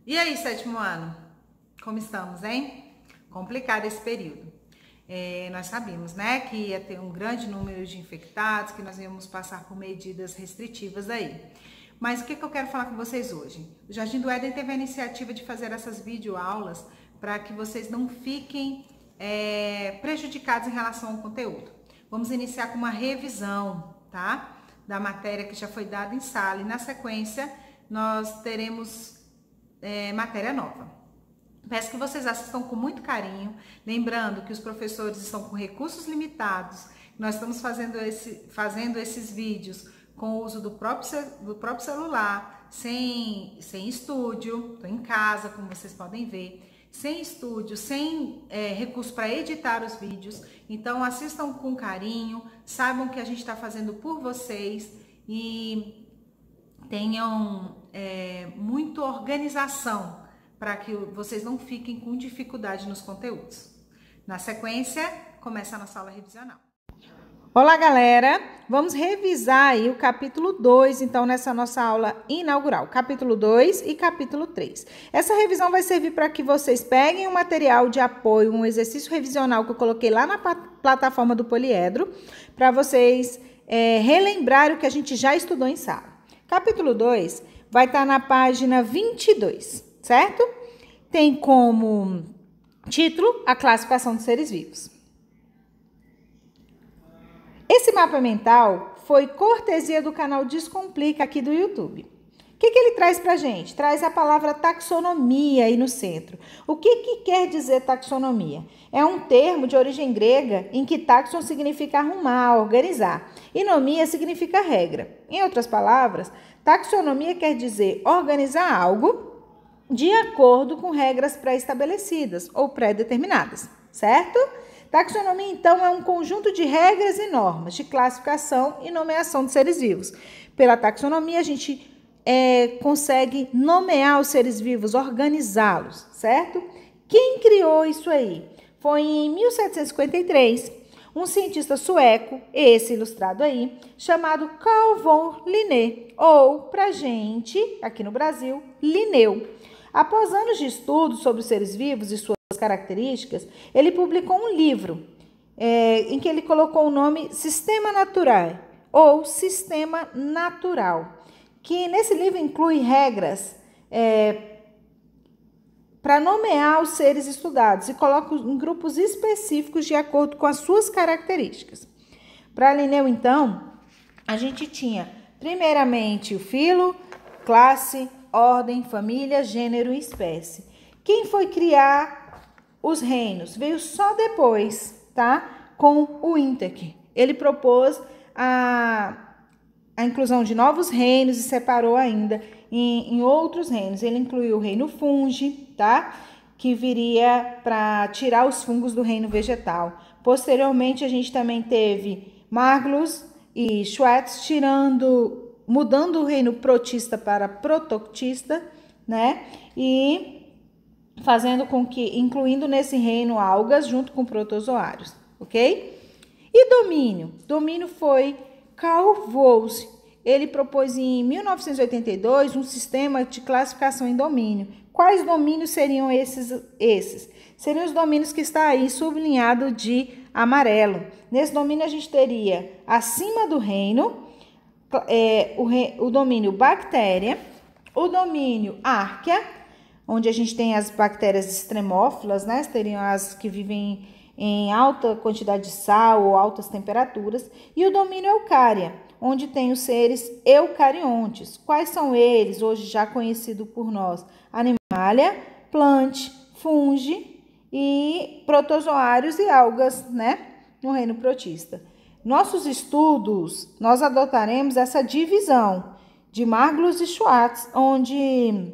E aí, sétimo ano? Como estamos, hein? Complicado esse período. Nós sabíamos, né, que ia ter um grande número de infectados, que nós íamos passar por medidas restritivas aí. Mas o que eu quero falar com vocês hoje? O Jardim do Éden teve a iniciativa de fazer essas videoaulas para que vocês não fiquem prejudicados em relação ao conteúdo. Vamos iniciar com uma revisão, tá? Da matéria que já foi dada em sala e na sequência nós teremos matéria nova. Peço que vocês assistam com muito carinho, lembrando que os professores estão com recursos limitados. Nós estamos fazendo esses vídeos com o uso do próprio celular, sem estúdio, estou em casa, como vocês podem ver, sem estúdio, sem recurso para editar os vídeos. Então assistam com carinho, saibam que a gente está fazendo por vocês e tenham muita organização para que vocês não fiquem com dificuldade nos conteúdos. Na sequência, começa a nossa aula revisional. Olá, galera! Vamos revisar aí o capítulo 2, então, nessa nossa aula inaugural. Capítulo 2 e capítulo 3. Essa revisão vai servir para que vocês peguem um material de apoio, um exercício revisional que eu coloquei lá na plataforma do Poliedro, para vocês relembrarem o que a gente já estudou em sala. Capítulo 2 vai estar na página 22, certo? Tem como título a classificação dos seres vivos. Esse mapa mental foi cortesia do canal Descomplica aqui do YouTube. O que ele traz pra gente? Traz a palavra taxonomia aí no centro. O que quer dizer taxonomia? É um termo de origem grega em que taxon significa arrumar, organizar, e nomia significa regra. Em outras palavras, taxonomia quer dizer organizar algo de acordo com regras pré-estabelecidas ou pré-determinadas, certo? Taxonomia, então, é um conjunto de regras e normas de classificação e nomeação de seres vivos. Pela taxonomia, a gente consegue nomear os seres vivos, organizá-los, certo? Quem criou isso aí? Foi em 1753, um cientista sueco, esse ilustrado aí, chamado Carl von Linné, ou, pra gente, aqui no Brasil, Linneu. Após anos de estudo sobre os seres vivos e suas características, ele publicou um livro em que ele colocou o nome Sistema Naturae, ou Sistema Natural, que nesse livro inclui regras para nomear os seres estudados e coloca em grupos específicos de acordo com as suas características. Para Linneu, então, a gente tinha primeiramente o filo, classe, ordem, família, gênero e espécie. Quem foi criar os reinos? Veio só depois, tá? Com o Wintec. Ele propôs a inclusão de novos reinos e separou ainda em outros reinos. Ele incluiu o reino fungi, tá? Que viria para tirar os fungos do reino vegetal. Posteriormente, a gente também teve Magnus e Schwartz mudando o reino protista para protoctista, né? E fazendo com que, incluindo nesse reino algas junto com protozoários, ok? E domínio? Domínio foi Carl Woese. Ele propôs em 1982 um sistema de classificação em domínio. Quais domínios seriam esses? Seriam os domínios que está aí sublinhado de amarelo. Nesse domínio a gente teria acima do reino o domínio bactéria, o domínio árquea, onde a gente tem as bactérias extremófilas, né? Seriam as que vivem em alta quantidade de sal ou altas temperaturas, e o domínio eucária, onde tem os seres eucariontes. Quais são eles, hoje já conhecido por nós? Animalia, plante, fungi e protozoários e algas, né? No reino protista. Nossos estudos, nós adotaremos essa divisão de Magnus e Schwartz, onde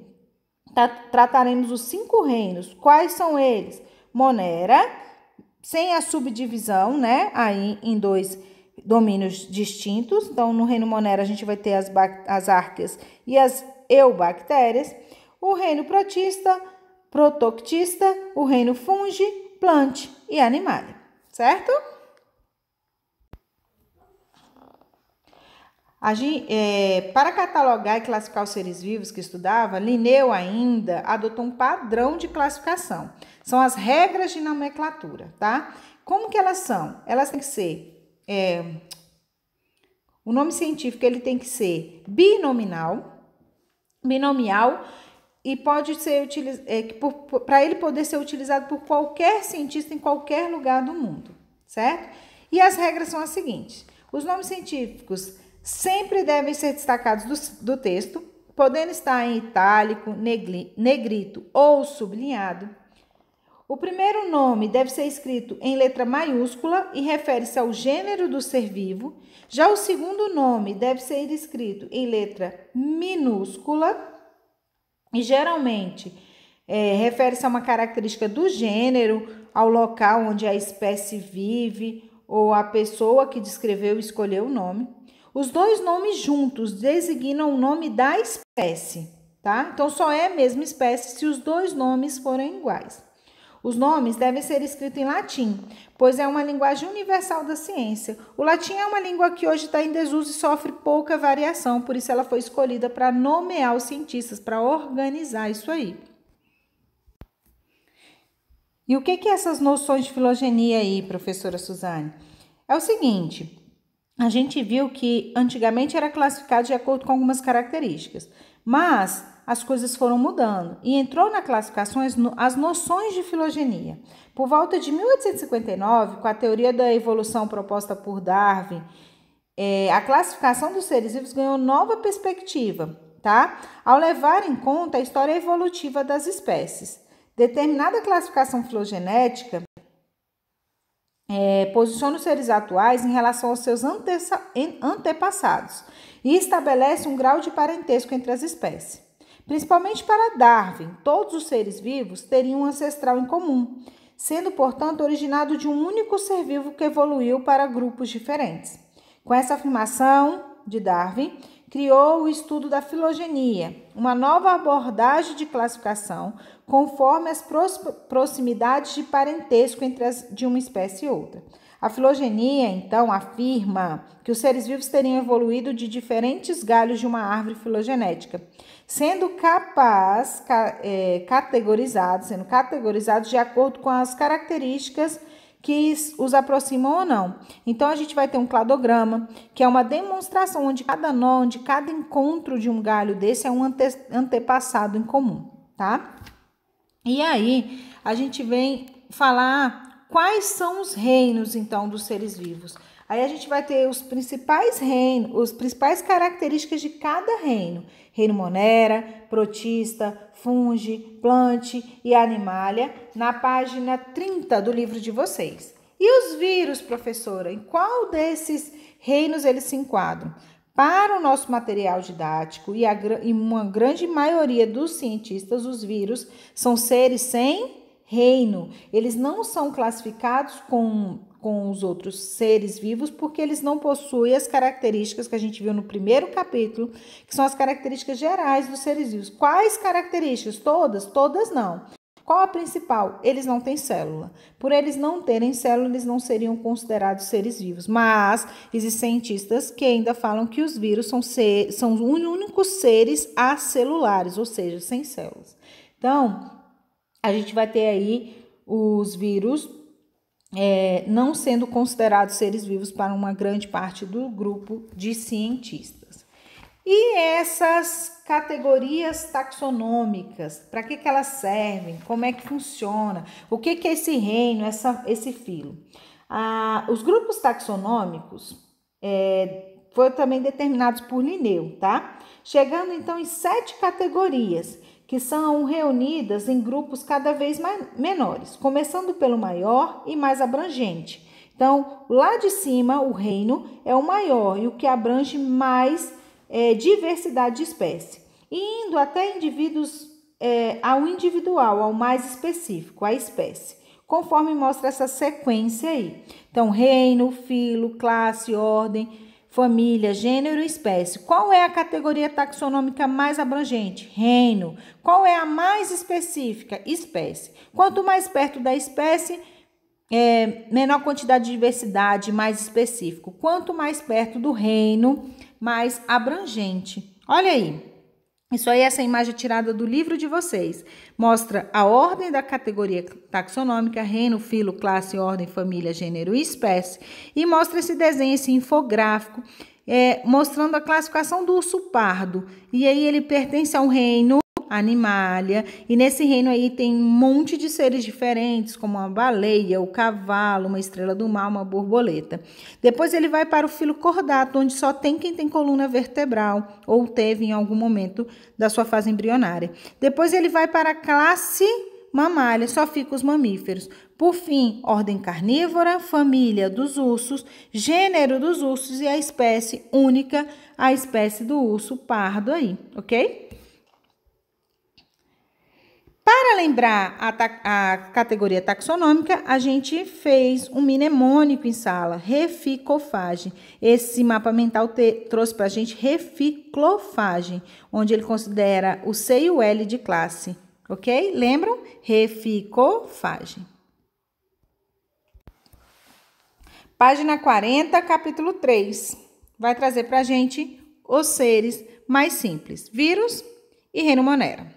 trataremos os 5 reinos. Quais são eles? Monera, sem a subdivisão, né? Aí em 2 domínios distintos. Então, no reino Monera, a gente vai ter as árqueas e as eubactérias. O reino protista, protoctista, o reino fungi, plante e animalia, certo? Para catalogar e classificar os seres vivos que estudava, Linneu ainda adotou um padrão de classificação. São as regras de nomenclatura, tá? Como que elas são? Elas têm que ser... o nome científico ele tem que ser binomial e pode ser para ele poder ser utilizado por qualquer cientista em qualquer lugar do mundo, certo? E as regras são as seguintes: os nomes científicos sempre devem ser destacados do texto, podendo estar em itálico, negrito ou sublinhado. O primeiro nome deve ser escrito em letra maiúscula e refere-se ao gênero do ser vivo. Já o segundo nome deve ser escrito em letra minúscula e geralmente refere-se a uma característica do gênero, ao local onde a espécie vive ou a pessoa que descreveu e escolheu o nome. Os dois nomes juntos designam o nome da espécie, tá? Então, só é a mesma espécie se os dois nomes forem iguais. Os nomes devem ser escritos em latim, pois é uma linguagem universal da ciência. O latim é uma língua que hoje está em desuso e sofre pouca variação, por isso ela foi escolhida para nomear os cientistas, para organizar isso aí. E o que é essas noções de filogenia aí, professora Suzane? É o seguinte... A gente viu que antigamente era classificado de acordo com algumas características, mas as coisas foram mudando e entrou na classificação as noções de filogenia. Por volta de 1859, com a teoria da evolução proposta por Darwin, a classificação dos seres vivos ganhou nova perspectiva, tá? Ao levar em conta a história evolutiva das espécies. Determinada classificação filogenética posiciona os seres atuais em relação aos seus antepassados e estabelece um grau de parentesco entre as espécies. Principalmente para Darwin, todos os seres vivos teriam um ancestral em comum, sendo, portanto, originado de um único ser vivo que evoluiu para grupos diferentes. Com essa afirmação de Darwin, criou o estudo da filogenia, uma nova abordagem de classificação conforme as proximidades de parentesco de uma espécie e outra. A filogenia, então, afirma que os seres vivos teriam evoluído de diferentes galhos de uma árvore filogenética, sendo categorizados de acordo com as características que os aproximam ou não. Então, a gente vai ter um cladograma, que é uma demonstração onde cada nó, onde cada encontro de um galho desse é um antepassado em comum, tá? E aí, a gente vem falar quais são os reinos, então, dos seres vivos. Aí a gente vai ter os principais reinos, as principais características de cada reino. Reino Monera, Protista, Fungi, Plante e Animalia, na página 30 do livro de vocês. E os vírus, professora? Em qual desses reinos eles se enquadram? Para o nosso material didático e uma grande maioria dos cientistas, os vírus são seres sem reino. Eles não são classificados com os outros seres vivos porque eles não possuem as características que a gente viu no primeiro capítulo, que são as características gerais dos seres vivos. Quais características? Todas? Todas não. Qual a principal? Eles não têm célula. Por eles não terem célula, eles não seriam considerados seres vivos. Mas existem cientistas que ainda falam que os vírus são os únicos seres acelulares, ou seja, sem células. Então, a gente vai ter aí os vírus não sendo considerados seres vivos para uma grande parte do grupo de cientistas. E essas categorias taxonômicas, para que elas servem? Como é que funciona? O que é esse reino, esse filo? Os grupos taxonômicos foram também determinados por Linneu, tá? Chegando então em 7 categorias, que são reunidas em grupos cada vez menores, começando pelo maior e mais abrangente. Então, lá de cima, o reino é o maior e o que abrange mais diversidade de espécie, e indo até indivíduos ao individual, ao mais específico, a espécie, conforme mostra essa sequência aí. Então, reino, filo, classe, ordem, família, gênero e espécie. Qual é a categoria taxonômica mais abrangente? Reino. Qual é a mais específica? Espécie. Quanto mais perto da espécie, menor quantidade de diversidade, mais específico. Quanto mais perto do reino, mais abrangente. Olha aí. Isso aí, essa imagem é tirada do livro de vocês. Mostra a ordem da categoria taxonômica, reino, filo, classe, ordem, família, gênero e espécie. E mostra esse desenho, esse infográfico, mostrando a classificação do urso pardo. E aí ele pertence ao reino Animalia, e nesse reino aí tem um monte de seres diferentes, como uma baleia, o cavalo, uma estrela do mar, uma borboleta. Depois ele vai para o filo cordato, onde só tem quem tem coluna vertebral, ou teve em algum momento da sua fase embrionária. Depois ele vai para a classe mamália, só fica os mamíferos. Por fim, ordem carnívora, família dos ursos, gênero dos ursos e a espécie única, a espécie do urso pardo aí, ok? Para lembrar a categoria taxonômica, a gente fez um mnemônico em sala, reficofagem. Esse mapa mental trouxe para a gente reficlofagem, onde ele considera o C e o L de classe, ok? Lembram? Reficofagem. Página 40, capítulo 3. Vai trazer para a gente os seres mais simples, vírus e reino monera.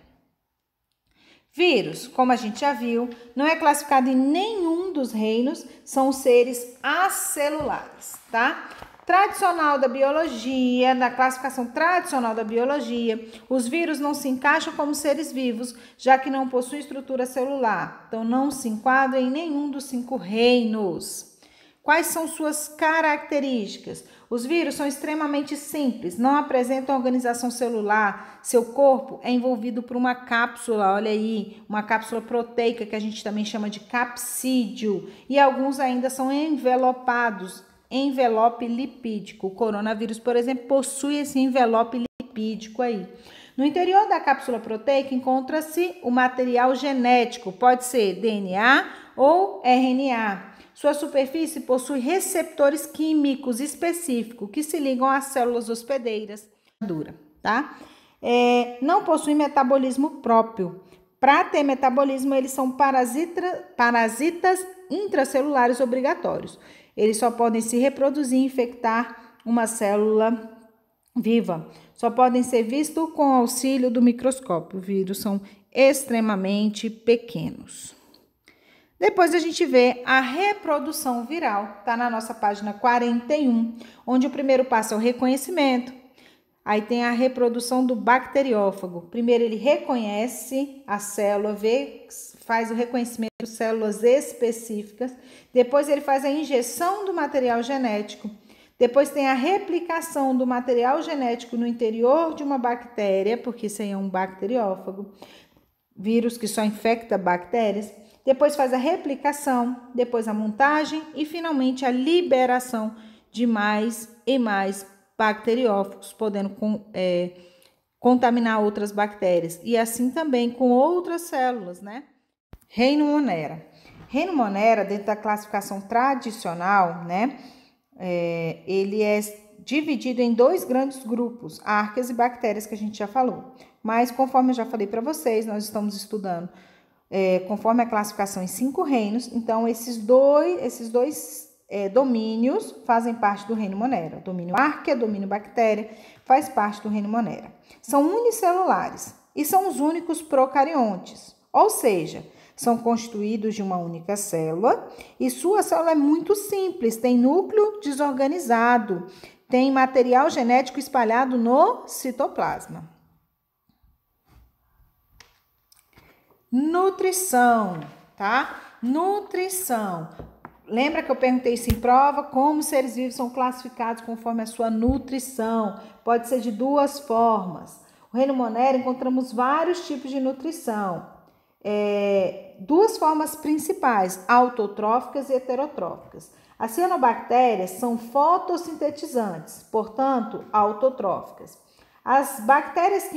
Vírus, como a gente já viu, não é classificado em nenhum dos reinos, são os seres acelulares, tá? Tradicional da biologia, da classificação tradicional da biologia, os vírus não se encaixam como seres vivos, já que não possuem estrutura celular, então não se enquadram em nenhum dos 5 reinos. Quais são suas características? Os vírus são extremamente simples, não apresentam organização celular, seu corpo é envolvido por uma cápsula, olha aí, uma cápsula proteica que a gente também chama de capsídio, e alguns ainda são envelopados, envelope lipídico. O coronavírus, por exemplo, possui esse envelope lipídico aí. No interior da cápsula proteica encontra-se o material genético, pode ser DNA ou RNA. Sua superfície possui receptores químicos específicos que se ligam às células hospedeiras, tá? Não possui metabolismo próprio. Para ter metabolismo, eles são parasitas intracelulares obrigatórios. Eles só podem se reproduzir e infectar uma célula viva. Só podem ser vistos com auxílio do microscópio. Os vírus são extremamente pequenos. Depois a gente vê a reprodução viral, tá na nossa página 41, onde o primeiro passo é o reconhecimento. Aí tem a reprodução do bacteriófago. Primeiro ele reconhece a célula, faz o reconhecimento de células específicas. Depois ele faz a injeção do material genético. Depois tem a replicação do material genético no interior de uma bactéria, porque isso aí é um bacteriófago, vírus que só infecta bactérias. Depois faz a replicação, depois a montagem e finalmente a liberação de mais e mais bacteriófagos, podendo contaminar outras bactérias. E assim também com outras células, né? Reino monera. Reino monera, dentro da classificação tradicional, né? Ele é dividido em 2 grandes grupos, arqueias e bactérias, que a gente já falou. Mas, conforme eu já falei para vocês, nós estamos estudando conforme a classificação em 5 reinos, então esses dois domínios fazem parte do reino monera. Domínio arquea, domínio bactéria, faz parte do reino monera. São unicelulares e são os únicos procariontes, ou seja, são constituídos de uma única célula e sua célula é muito simples, tem núcleo desorganizado, tem material genético espalhado no citoplasma. Nutrição, tá? Nutrição. Lembra que eu perguntei isso em prova? Como os seres vivos são classificados conforme a sua nutrição? Pode ser de 2 formas. No reino monera encontramos vários tipos de nutrição. 2 formas principais, autotróficas e heterotróficas. As cianobactérias são fotossintetizantes, portanto, autotróficas. As bactérias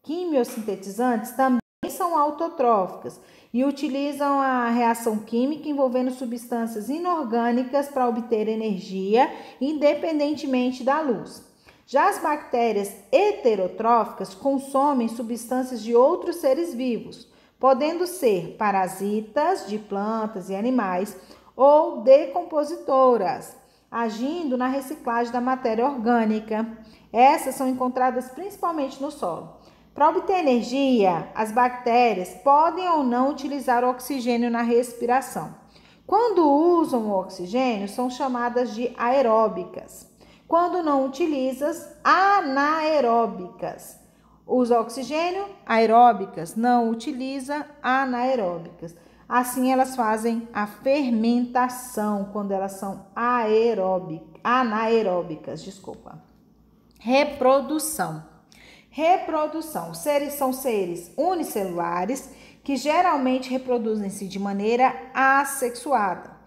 quimiosintetizantes também são autotróficas e utilizam a reação química envolvendo substâncias inorgânicas para obter energia, independentemente da luz. Já as bactérias heterotróficas consomem substâncias de outros seres vivos, podendo ser parasitas de plantas e animais ou decompositoras, agindo na reciclagem da matéria orgânica. Essas são encontradas principalmente no solo. Para obter energia, as bactérias podem ou não utilizar o oxigênio na respiração. Quando usam o oxigênio, são chamadas de aeróbicas. Quando não utilizam, anaeróbicas. Usa oxigênio, aeróbicas. Não utiliza, anaeróbicas. Assim, elas fazem a fermentação quando elas são anaeróbicas. Reprodução. Reprodução. Seres são seres unicelulares que geralmente reproduzem-se de maneira assexuada.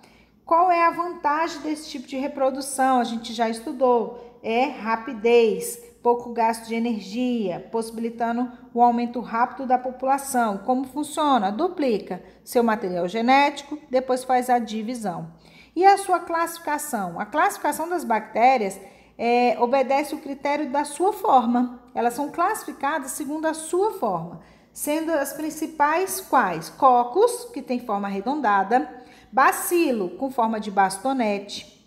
Qual é a vantagem desse tipo de reprodução? A gente já estudou. É rapidez, pouco gasto de energia, possibilitando o aumento rápido da população. Como funciona? Duplica seu material genético, depois faz a divisão. E a sua classificação? A classificação das bactérias obedece o critério da sua forma. Elas são classificadas segundo a sua forma, sendo as principais quais? Coccus, que tem forma arredondada, bacilo, com forma de bastonete,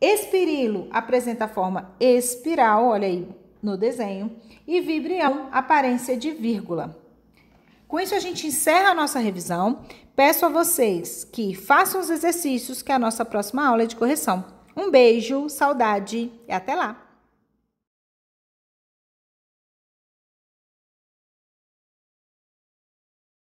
espirilo, apresenta forma espiral, olha aí no desenho, e vibrião, aparência de vírgula. Com isso a gente encerra a nossa revisão. Peço a vocês que façam os exercícios, que é a nossa próxima aula é de correção. Um beijo, saudade e até lá!